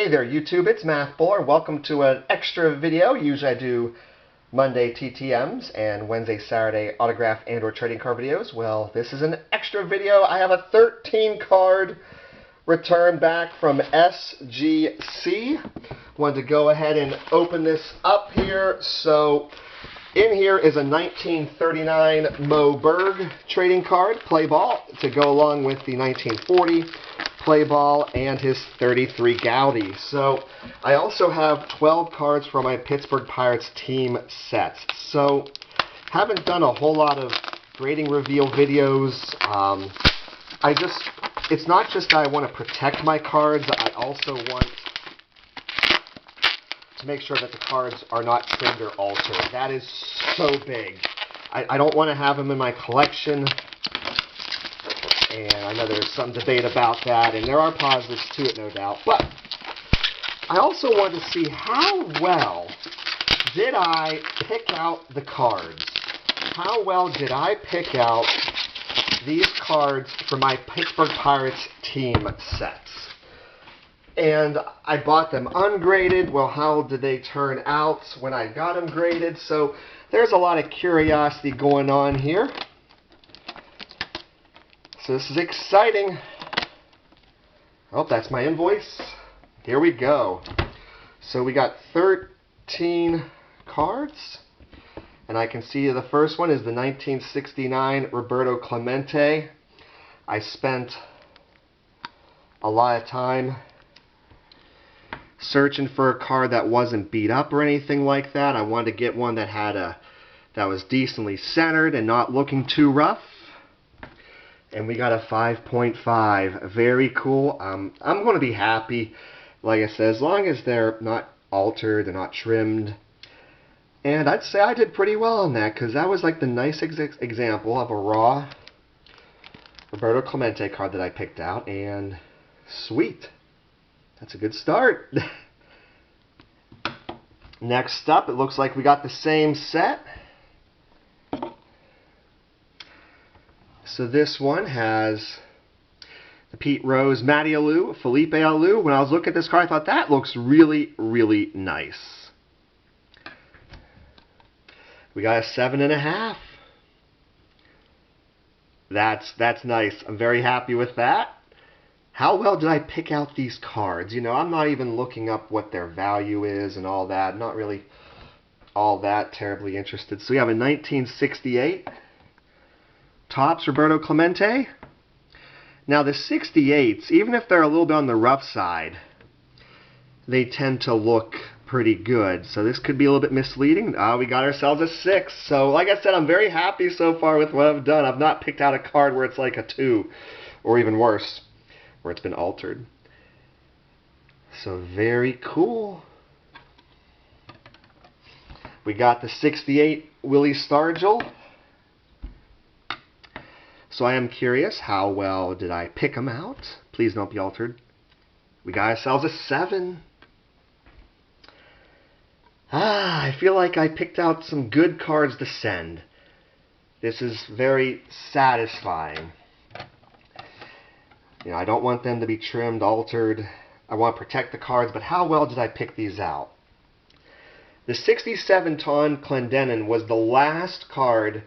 Hey there YouTube, it's MathBuller. Welcome to an extra video. Usually I do Monday TTMs and Wednesday, Saturday autograph and or trading card videos. Well, this is an extra video. I have a 13 card return back from SGC. Wanted to go ahead and open this up here. So in here is a 1939 Moe Berg trading card, Playball, to go along with the 1940 Playball and his 33 Gaudy. So I also have 12 cards for my Pittsburgh Pirates team sets. So haven't done a whole lot of grading reveal videos. It's not just that I want to protect my cards, I also want to make sure that the cards are not trimmed or altered. That is so big. I don't want to have them in my collection. And I know there's some debate about that, and there are positives to it, no doubt. But I also wanted to see how well did I pick out the cards. How well did I pick out these cards for my Pittsburgh Pirates team sets? And I bought them ungraded. Well, how did they turn out when I got them graded? So there's a lot of curiosity going on here. So this is exciting. Oh, that's my invoice. Here we go. So we got 13 cards. And I can see the first one is the 1969 Roberto Clemente. I spent a lot of time searching for a card that wasn't beat up or anything like that. I wanted to get one that had that was decently centered and not looking too rough. And we got a 5.5. Very cool. I'm going to be happy, like I said, as long as they're not altered, they're not trimmed. And I'd say I did pretty well on that, because that was like the nice example of a raw Roberto Clemente card that I picked out. And sweet. That's a good start. Next up, it looks like we got the same set. So this one has the Pete Rose, Matty Alou, Felipe Alou. When I was looking at this card, I thought that looks really, really nice. We got a 7.5. That's nice. I'm very happy with that. How well did I pick out these cards? You know, I'm not even looking up what their value is and all that. Not really all that terribly interested. So we have a 1968 Topps Roberto Clemente. Now the 68s, even if they're a little bit on the rough side, they tend to look pretty good. So this could be a little bit misleading. We got ourselves a 6. So like I said, I'm very happy so far with what I've done. I've not picked out a card where it's like a 2, or even worse, where it's been altered. So very cool. We got the 68 Willie Stargell. So I am curious, how well did I pick them out? Please don't be altered. We got ourselves a 7. I feel like I picked out some good cards to send. This is very satisfying. You know, I don't want them to be trimmed, altered. I want to protect the cards, but how well did I pick these out? The 67 Ton Clendenin was the last card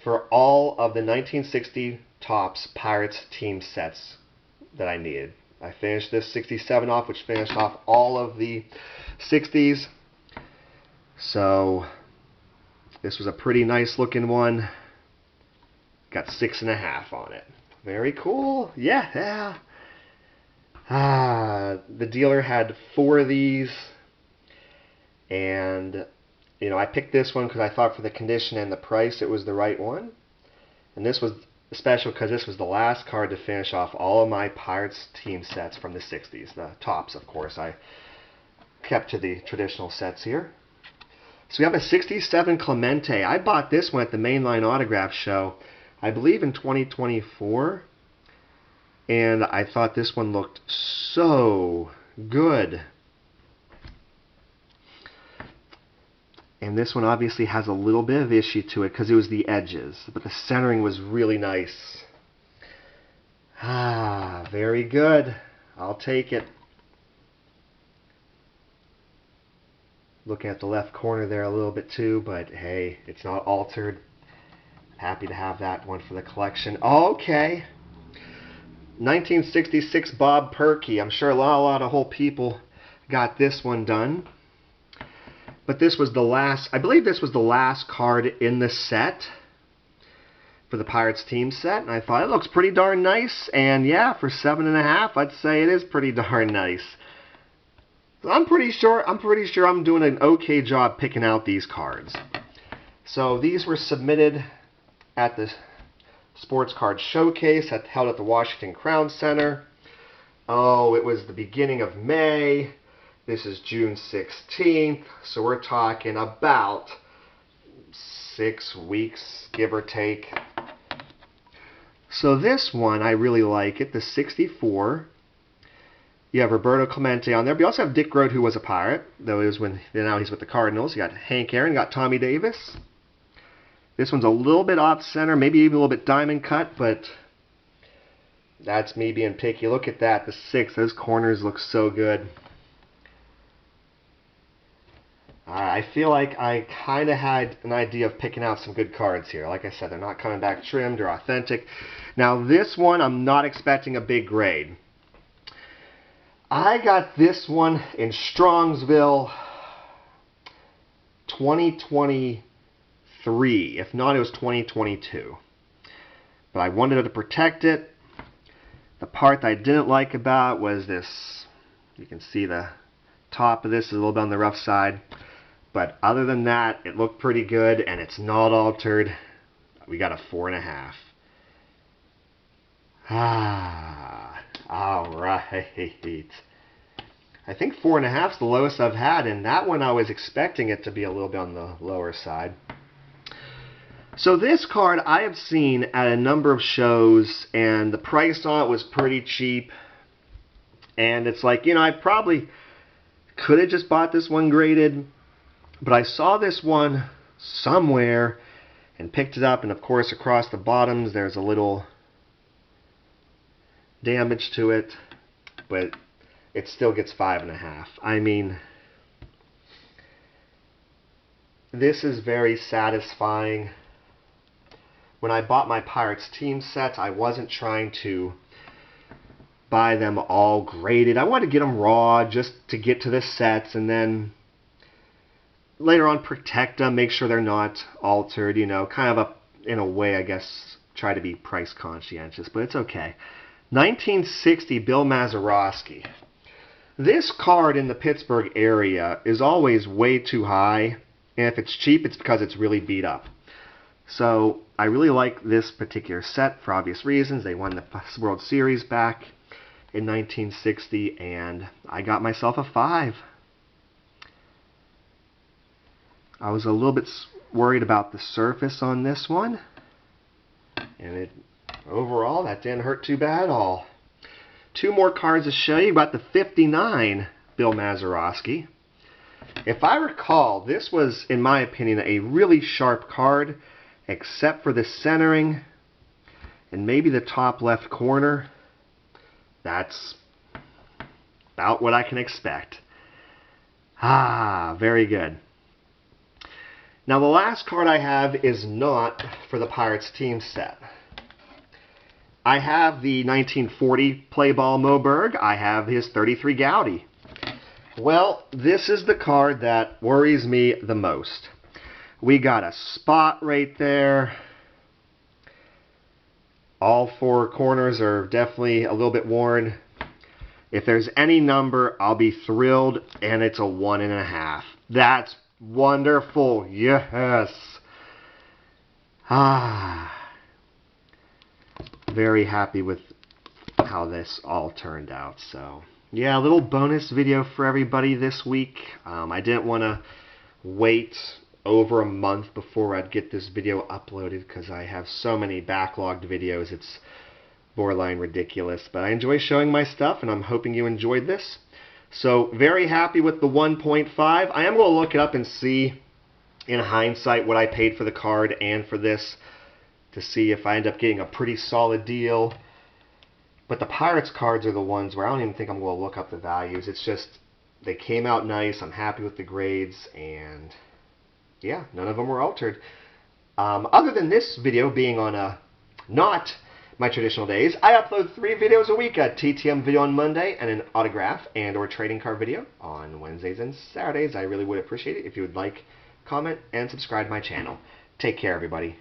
for all of the 1960 Topps Pirates team sets that I needed. I finished this 67 off, which finished off all of the 60s. So this was a pretty nice looking one. Got 6.5 on it. Very cool. Yeah. The dealer had 4 of these. And you know, I picked this one because I thought for the condition and the price it was the right one. And this was special because this was the last card to finish off all of my Pirates team sets from the 60s. The Topps, of course. I kept to the traditional sets here. So we have a 67 Clemente. I bought this one at the Mainline Autograph Show, I believe in 2024. And I thought this one looked so good. And this one obviously has a little bit of issue to it because it was the edges. But the centering was really nice. Very good. I'll take it. Looking at the left corner there a little bit too, but hey, it's not altered. Happy to have that one for the collection. Okay. 1966 Bob Perky. I'm sure a lot of whole people got this one done. But this was the last, I believe this was the last card in the set for the Pirates team set. And I thought it looks pretty darn nice. And yeah, for 7.5, I'd say it is pretty darn nice. I'm pretty sure I'm doing an okay job picking out these cards. So these were submitted at the Sports Card Showcase held at the Washington Crown Center. Oh, it was the beginning of May. This is June 16th, so we're talking about 6 weeks, give or take. So this one, I really like it, the 64. You have Roberto Clemente on there, but you also have Dick Groat, who was a Pirate, though now he's with the Cardinals. You got Hank Aaron, you got Tommy Davis. This one's a little bit off-center, maybe even a little bit diamond cut, but that's me being picky. Look at that, the 6. Those corners look so good. I feel like I kind of had an idea of picking out some good cards here. Like I said, they're not coming back trimmed or authentic. Now this one, I'm not expecting a big grade. I got this one in Strongsville 2023. If not, it was 2022. But I wanted to protect it. The part that I didn't like about was this. You can see the top of this is a little bit on the rough side. But other than that, it looked pretty good, and it's not altered. We got a 4.5. All right. I think 4.5 is the lowest I've had, and that one I was expecting it to be a little bit on the lower side. So this card I have seen at a number of shows, and the price on it was pretty cheap. And it's like, you know, I probably could have just bought this one graded, but I saw this one somewhere and picked it up, and of course across the bottoms there's a little damage to it, but it still gets 5.5. I mean, this is very satisfying. When I bought my Pirates team sets, I wasn't trying to buy them all graded. I wanted to get them raw just to get to the sets, and then later on protect them, make sure they're not altered, you know, kind of in a way, I guess, try to be price conscientious, but it's okay. 1960 Bill Mazeroski. This card in the Pittsburgh area is always way too high, and if it's cheap, it's because it's really beat up. So I really like this particular set for obvious reasons. They won the World Series back in 1960, and I got myself a 5. I was a little bit worried about the surface on this one, and overall that didn't hurt too bad at all. 2 more cards to show you about the 59 Bill Mazeroski. If I recall, this was, in my opinion, a really sharp card, except for the centering and maybe the top left corner. That's about what I can expect. Very good. Now the last card I have is not for the Pirates team set. I have the 1940 Playball Moe Berg. I have his 33 Gowdy. Well, this is the card that worries me the most. We got a spot right there. All 4 corners are definitely a little bit worn. If there's any number, I'll be thrilled, and it's a 1.5. That's wonderful. Yes. Very happy with how this all turned out. So yeah, a little bonus video for everybody this week. I didn't want to wait over a month before I'd get this video uploaded because I have so many backlogged videos. It's borderline ridiculous, but I enjoy showing my stuff, and I'm hoping you enjoyed this. So very happy with the 1.5. I am going to look it up and see in hindsight what I paid for the card and for this to see if I end up getting a pretty solid deal. But the Pirates cards are the ones where I don't even think I'm going to look up the values. It's just, they came out nice. I'm happy with the grades, and yeah, none of them were altered. Other than this video being on not my traditional days, I upload 3 videos a week: a TTM video on Monday and an autograph and or trading card video on Wednesdays and Saturdays. I really would appreciate it if you would like, comment, and subscribe to my channel. Take care, everybody.